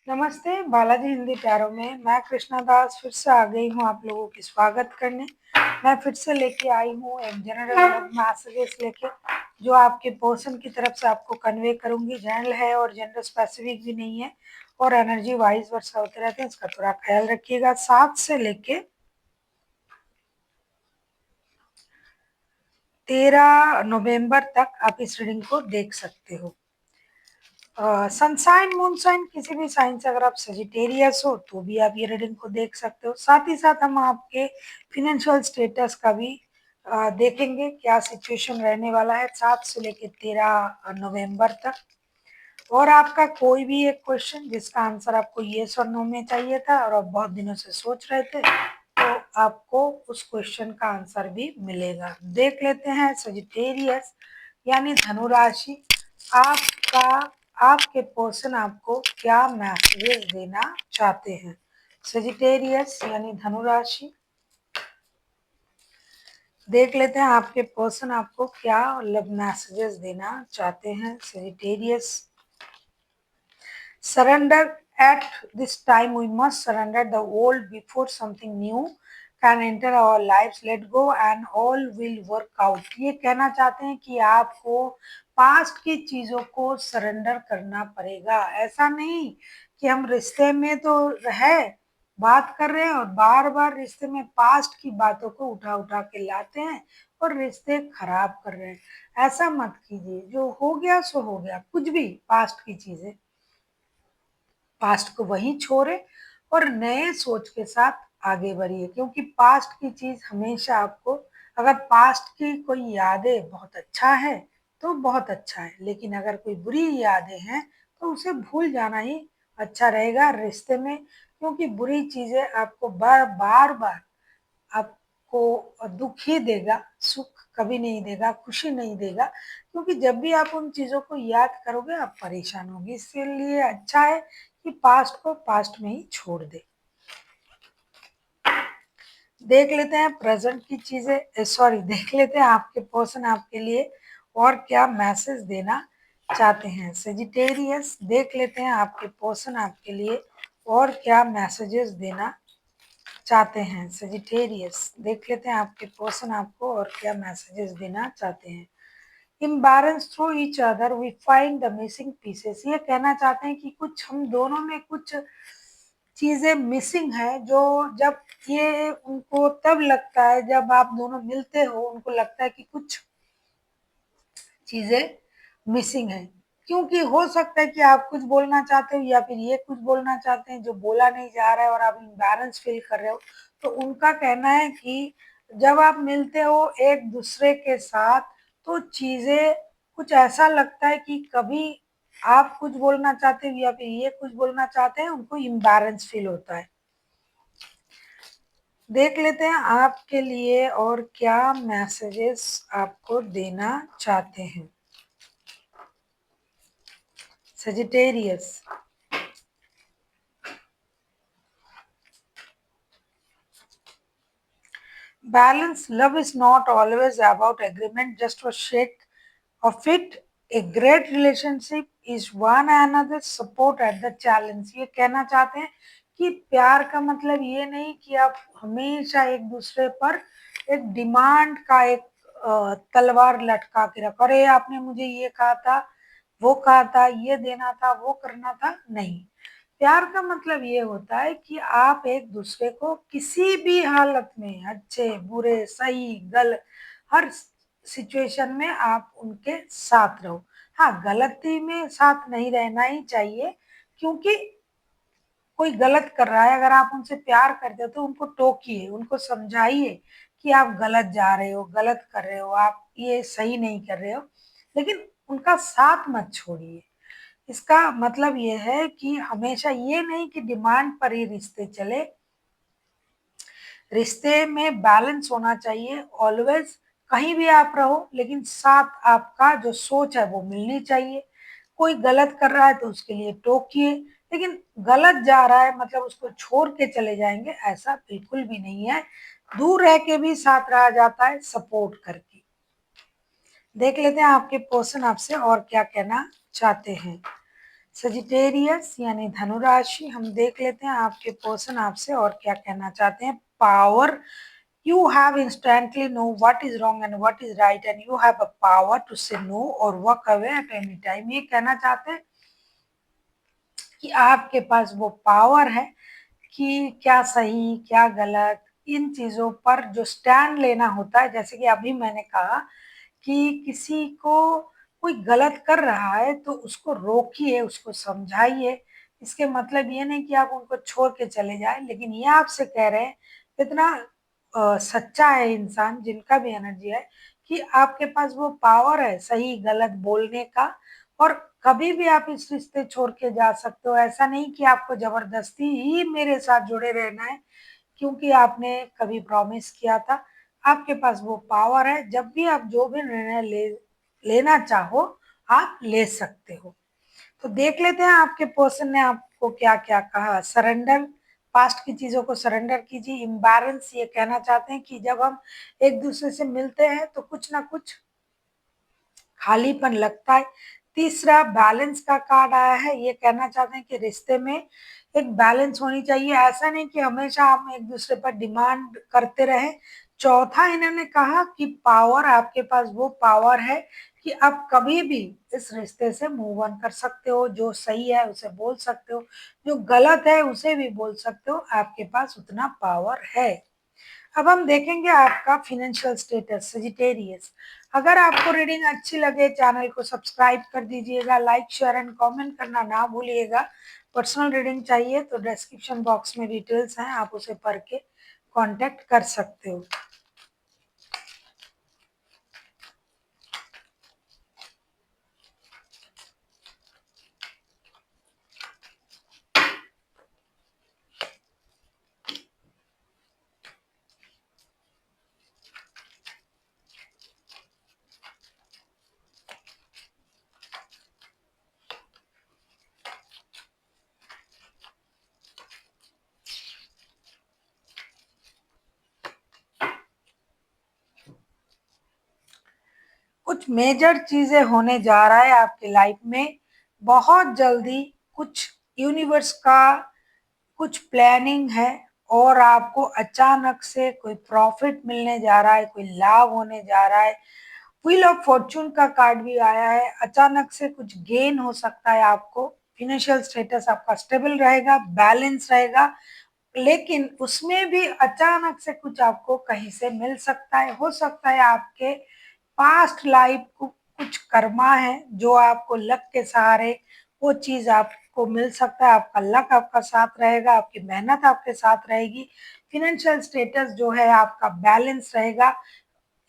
नमस्ते बालाजी हिंदी प्यारों में मैं कृष्णा दास फिर से आ गई हूँ आप लोगों की स्वागत करने। मैं फिर से लेके आई हूँ एक जनरल मैसेजेस लेके जो आपके पर्सन की तरफ से आपको कन्वे करूंगी। जनरल है और जनरल स्पेसिफिक भी नहीं है और एनर्जी वाइज वर्षा होते रहते हैं, इसका थोड़ा ख्याल रखिएगा। 7 से लेके 13 नवंबर तक आप इस रीडिंग को देख सकते हो। सनसाइन मूनसाइन किसी भी साइन से अगर आप सजिटेरियस हो तो भी आप ये रीडिंग को देख सकते हो। साथ ही साथ हम आपके फिनेंशियल स्टेटस का भी देखेंगे क्या सिचुएशन रहने वाला है 7 से लेकर 13 नवंबर तक। और आपका कोई भी एक क्वेश्चन जिसका आंसर आपको येस और नो में चाहिए था और आप बहुत दिनों से सोच रहे थे तो आपको उस क्वेश्चन का आंसर भी मिलेगा। देख लेते हैं सजिटेरियस यानी धनु राशि, आपका आपके पर्सन आपको क्या मैसेजेस देना चाहते हैं। सजिटेरियस यानी धनु राशि, देख लेते हैं आपके पर्सन आपको क्या लव मैसेजेस देना चाहते हैं। Sagittarius, surrender at this time we must surrender the old before something new can enter our lives. Let go and all will work out. ये कहना चाहते हैं कि आपको पास्ट की चीजों को सरेंडर करना पड़ेगा। ऐसा नहीं कि हम रिश्ते में तो है बात कर रहे हैं और बार बार रिश्ते में पास्ट की बातों को उठा उठा के लाते हैं और रिश्ते खराब कर रहे हैं। ऐसा मत कीजिए, जो हो गया सो हो गया। कुछ भी पास्ट की चीजें पास्ट को वहीं छोड़े और नए सोच के साथ आगे बढ़िए, क्योंकि पास्ट की चीज हमेशा आपको, अगर पास्ट की कोई यादें बहुत अच्छा है तो बहुत अच्छा है, लेकिन अगर कोई बुरी यादें हैं तो उसे भूल जाना ही अच्छा रहेगा रिश्ते में। क्योंकि बुरी चीजें आपको बार बार आपको दुख ही देगा, सुख कभी नहीं देगा, खुशी नहीं देगा। क्योंकि जब भी आप उन चीजों को याद करोगे आप परेशान होगे। इसीलिए अच्छा है कि पास्ट को पास्ट में ही छोड़ दे। देख लेते हैं प्रेजेंट की चीजें, सॉरी देख लेते हैं आपके पर्सन आपके लिए और क्या मैसेज देना चाहते हैं। सेजिटेरियस, देख लेते हैं आपके पर्सन आपके लिए और क्या मैसेजेस देना चाहते हैं। सेजिटेरियस, देख लेते हैं आपके पर्सन आपको और क्या मैसेजेस देना चाहते हैं। Imbalance through each other we find the missing pieces, ये कहना चाहते हैं कि कुछ हम दोनों में कुछ चीजें मिसिंग है, जो जब ये उनको तब लगता है जब आप दोनों मिलते हो, उनको लगता है कि कुछ चीजें मिसिंग है। क्योंकि हो सकता है कि आप कुछ बोलना चाहते हो या फिर ये कुछ बोलना चाहते हैं जो बोला नहीं जा रहा है और आप इम्बैलेंस फील कर रहे हो। तो उनका कहना है कि जब आप मिलते हो एक दूसरे के साथ तो चीजें कुछ ऐसा लगता है कि कभी आप कुछ बोलना चाहते हो या फिर ये कुछ बोलना चाहते हैं, उनको इम्बैलेंस फील होता है। देख लेते हैं आपके लिए और क्या मैसेजेस आपको देना चाहते हैं। Sagittarius, balance. Love is not always about agreement, just for sake of it. A great relationship is one another support at the challenge. ये कहना चाहते हैं कि प्यार का मतलब ये नहीं कि आप हमेशा एक दूसरे पर एक डिमांड का एक तलवार लटका के रखो। अरे आपने मुझे ये कहा था, वो कहा था, ये देना था, वो करना था, नहीं। प्यार का मतलब ये होता है कि आप एक दूसरे को किसी भी हालत में, अच्छे बुरे सही गलत, हर सिचुएशन में आप उनके साथ रहो। हाँ, गलती में साथ नहीं रहना ही चाहिए, क्योंकि कोई गलत कर रहा है, अगर आप उनसे प्यार करते हो तो उनको टोकिए, उनको समझाइए कि आप गलत जा रहे हो, गलत कर रहे हो, आप ये सही नहीं कर रहे हो, लेकिन उनका साथ मत छोड़िए। इसका मतलब ये है कि हमेशा ये नहीं कि डिमांड पर ही रिश्ते चले। रिश्ते में बैलेंस होना चाहिए ऑलवेज। कहीं भी आप रहो लेकिन साथ आपका जो सोच है वो मिलनी चाहिए। कोई गलत कर रहा है तो उसके लिए टोकिए, लेकिन गलत जा रहा है मतलब उसको छोड़ के चले जाएंगे, ऐसा बिल्कुल भी नहीं है। दूर रह के भी साथ रहा जाता है सपोर्ट करके। देख लेते हैं आपके पर्सन आपसे और क्या कहना चाहते हैं। सजिटेरियस यानी धनु राशि, हम देख लेते हैं आपके पर्सन आपसे और क्या कहना चाहते हैं। Power, you have instantly know what is wrong and what is right and you have a power to say no or walk away at any time। ये कहना चाहते हैं कि आपके पास वो पावर है कि क्या सही क्या गलत इन चीजों पर जो स्टैंड लेना होता है। जैसे कि अभी मैंने कहा कि किसी को कोई गलत कर रहा है तो उसको रोकिए, उसको समझाइए। इसके मतलब ये नहीं कि आप उनको छोड़ के चले जाए, लेकिन ये आपसे कह रहे हैं इतना सच्चा है इंसान जिनका भी एनर्जी है कि आपके पास वो पावर है सही गलत बोलने का, और कभी भी आप इस रिश्ते छोड़ के जा सकते हो। ऐसा नहीं कि आपको जबरदस्ती ही मेरे साथ जुड़े रहना है क्योंकि आपने कभी प्रॉमिस किया था। आपके पास वो पावर है, जब भी आप जो भी निर्णय लेना चाहो आप ले सकते हो। तो देख लेते हैं आपके पर्सन ने आपको क्या क्या कहा। सरेंडर, पास्ट की चीजों को सरेंडर कीजिए। इम्बैलेंस, ये कहना चाहते हैं कि जब हम एक दूसरे से मिलते हैं तो कुछ ना कुछ खालीपन लगता है। तीसरा बैलेंस का कार्ड आया है, ये कहना चाहते हैं कि रिश्ते में एक बैलेंस होनी चाहिए, ऐसा नहीं कि हमेशा हम एक दूसरे पर डिमांड करते रहें। चौथा इन्होंने कहा कि पावर, आपके पास वो पावर है कि आप कभी भी इस रिश्ते से मूव ऑन कर सकते हो। जो सही है उसे बोल सकते हो, जो गलत है उसे भी बोल सकते हो, आपके पास उतना पावर है। अब हम देखेंगे आपका फिनेंशियल स्टेटस सजिटेरियस। अगर आपको रीडिंग अच्छी लगे चैनल को सब्सक्राइब कर दीजिएगा, लाइक शेयर एंड कमेंट करना ना भूलिएगा। पर्सनल रीडिंग चाहिए तो डिस्क्रिप्शन बॉक्स में डिटेल्स हैं, आप उसे पढ़ के कांटेक्ट कर सकते हो। कुछ मेजर चीजें होने जा रहा है आपकी लाइफ में बहुत जल्दी। कुछ यूनिवर्स का कुछ प्लानिंग है और आपको अचानक से कोई प्रॉफिट मिलने जा रहा है, कोई लाभ होने जा रहा है। व्हील ऑफ फॉर्चून का कार्ड भी आया है, अचानक से कुछ गेन हो सकता है आपको। फिनेंशियल स्टेटस आपका स्टेबल रहेगा, बैलेंस रहेगा, लेकिन उसमें भी अचानक से कुछ आपको कहीं से मिल सकता है। हो सकता है आपके पास्ट लाइफ को कुछ कर्मा है जो आपको लक के सहारे वो चीज आपको मिल सकता है। आपका लक आपका साथ रहेगा, आपकी मेहनत आपके साथ रहेगी। फिनेंशियल स्टेटस जो है आपका बैलेंस रहेगा।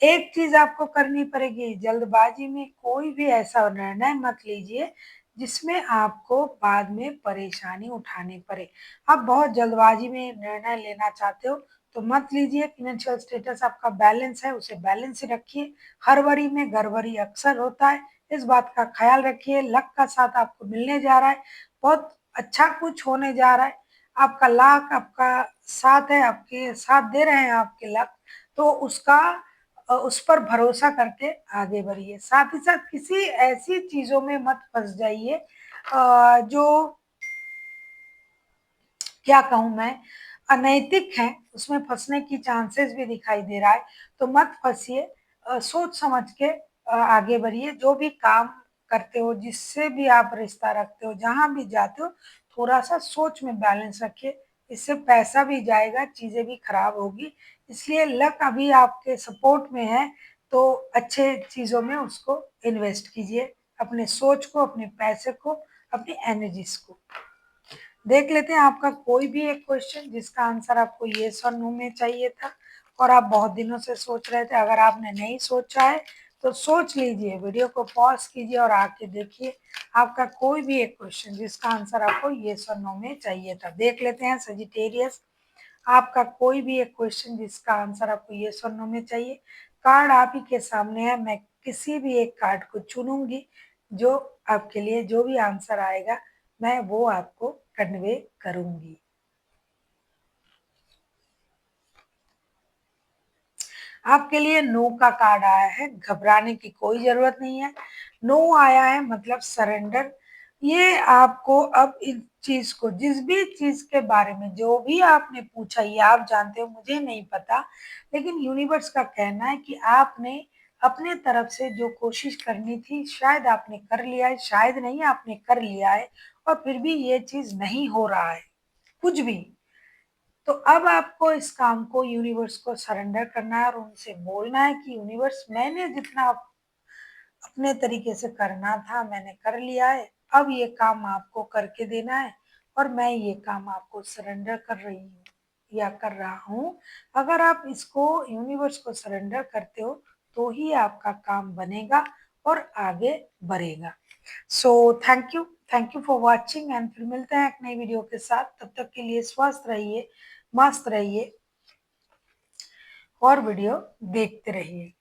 एक चीज आपको करनी पड़ेगी, जल्दबाजी में कोई भी ऐसा निर्णय मत लीजिए जिसमें आपको बाद में परेशानी उठानी पड़े। आप बहुत जल्दबाजी में निर्णय लेना चाहते हो तो मत लीजिए। फिनेंशियल स्टेटस आपका बैलेंस है, उसे बैलेंस ही रखिए। हड़बड़ी में गड़बड़ी अक्सर होता है, इस बात का ख्याल रखिए। लक का साथ आपको मिलने जा रहा है, बहुत अच्छा कुछ होने जा रहा है। आपका लक आपका साथ है, आपके साथ दे रहे हैं आपके लक, तो उसका उस पर भरोसा करके आगे बढ़िए। साथ ही साथ किसी ऐसी चीजों में मत फंस जाइए जो क्या कहूँ मैं अनैतिक है, उसमें फंसने की चांसेस भी दिखाई दे रहा है। तो मत फंसिए, सोच समझ के आगे बढ़िए। जो भी काम करते हो, जिससे भी आप रिश्ता रखते हो, जहां भी जाते हो, थोड़ा सा सोच में बैलेंस रखिए। इससे पैसा भी जाएगा, चीजें भी खराब होगी। इसलिए लक अभी आपके सपोर्ट में है तो अच्छे चीजों में उसको इन्वेस्ट कीजिए, अपने सोच को, अपने पैसे को, अपनी एनर्जीज को। देख लेते हैं आपका कोई भी एक क्वेश्चन जिसका आंसर आपको येस और नो में चाहिए था और आप बहुत दिनों से सोच रहे थे। अगर आपने नहीं सोचा है तो सोच लीजिए, वीडियो को पॉज कीजिए और आके देखिए आपका कोई भी एक क्वेश्चन जिसका आंसर आपको येस और नो में चाहिए था। देख लेते हैं सजिटेरियस, आपका कोई भी एक क्वेश्चन जिसका आंसर आपको येस और नो में चाहिए। कार्ड आप ही के सामने है, मैं किसी भी एक कार्ड को चुनूंगी, जो आपके लिए जो भी आंसर आएगा मैं वो आपको कन्वे करूंगी। आपके लिए नो का कार्ड आया है, घबराने की कोई जरूरत नहीं है। नो आया है मतलब सरेंडर, ये आपको अब इस चीज को, जिस भी चीज के बारे में जो भी आपने पूछा, ये आप जानते हो, मुझे नहीं पता, लेकिन यूनिवर्स का कहना है कि आपने अपने तरफ से जो कोशिश करनी थी शायद आपने कर लिया है, शायद नहीं आपने कर लिया है, और फिर भी ये चीज नहीं हो रहा है कुछ भी। तो अब आपको इस काम को यूनिवर्स को सरेंडर करना है और उनसे बोलना है कि यूनिवर्स, मैंने जितना अपने तरीके से करना था मैंने कर लिया है, अब ये काम आपको करके देना है, और मैं ये काम आपको सरेंडर कर रही हूँ या कर रहा हूँ। अगर आप इसको यूनिवर्स को सरेंडर करते हो तो ही आपका काम बनेगा और आगे बढ़ेगा। So thank you for watching, and फिर मिलते हैं एक नई वीडियो के साथ। तब तक के लिए स्वस्थ रहिए, मस्त रहिए और वीडियो देखते रहिए।